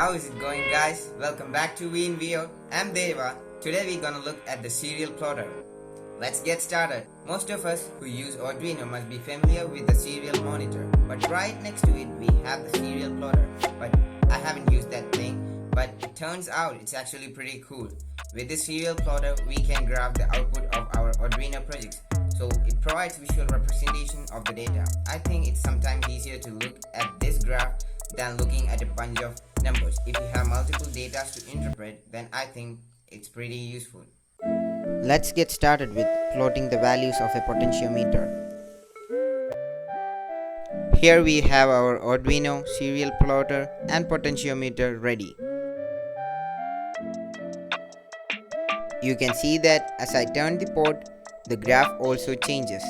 How is it going, guys? Welcome back to VinVout-io. I'm Deva. Today we're gonna look at the serial plotter. Let's get started. Most of us who use Arduino must be familiar with the serial monitor, but right next to it we have the serial plotter. But I haven't used that thing, but it turns out it's actually pretty cool. With this serial plotter we can graph the output of our Arduino projects, so it provides visual representation of the data. I think it's sometimes easier to look at this graph than looking at a bunch of numbers. If you have multiple data to interpret, then I think it's pretty useful. Let's get started with plotting the values of a potentiometer. Here we have our Arduino serial plotter and potentiometer ready. You can see that as I turn the port, the graph also changes.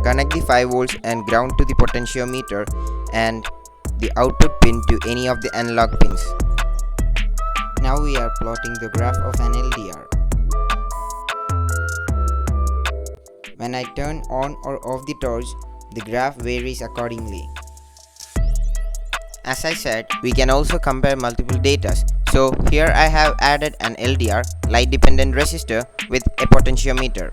Connect the 5 volts and ground to the potentiometer and the output pin to any of the analog pins. Now we are plotting the graph of an LDR. When I turn on or off the torch, the graph varies accordingly. As I said, we can also compare multiple datas. So here I have added an LDR, light dependent resistor, with a potentiometer.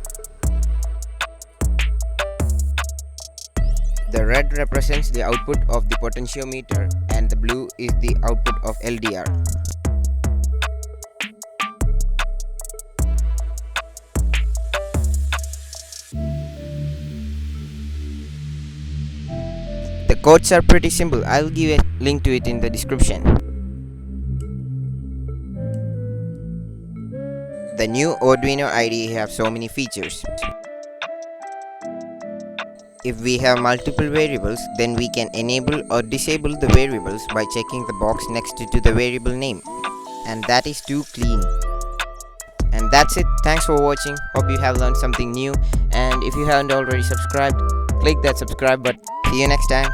The red represents the output of the potentiometer and the blue is the output of LDR. The codes are pretty simple. I'll give a link to it in the description. The new Arduino IDE have so many features. If we have multiple variables, then we can enable or disable the variables by checking the box next to the variable name. And that is too clean. And that's it. Thanks for watching. Hope you have learned something new. And if you haven't already subscribed, click that subscribe button. See you next time.